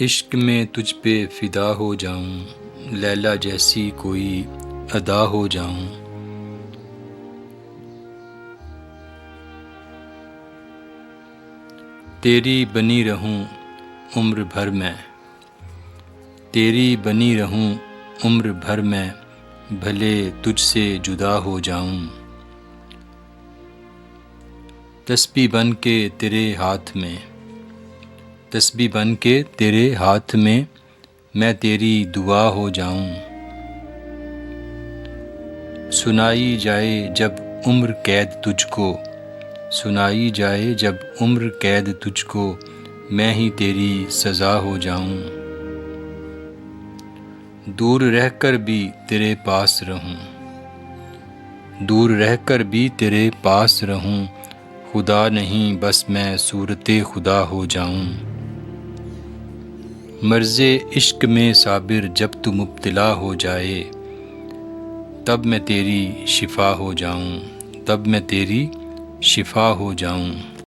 عشق میں تجھ پہ فدا ہو جاؤں، لیلا جیسی کوئی ادا ہو جاؤں۔ تیری بنی رہوں عمر بھر میں، تیری بنی رہوں عمر بھر میں، بھلے تجھ سے جدا ہو جاؤں۔ تسبیح بن کے تیرے ہاتھ میں، تسبیح بن کے تیرے ہاتھ میں، میں تیری دعا ہو جاؤں۔ سنائی جائے جب عمر قید تجھ کو، سنائی جائے جب عمر قید تجھ کو، میں ہی تیری سزا ہو جاؤں۔ دور رہ کر بھی تیرے پاس رہوں، دور رہ کر بھی تیرے پاس رہوں، خدا نہیں بس میں صورت خدا ہو جاؤں۔ مرض عشق میں صابر جب تو مبتلا ہو جائے، تب میں تیری شفا ہو جاؤں، تب میں تیری شفا ہو جاؤں۔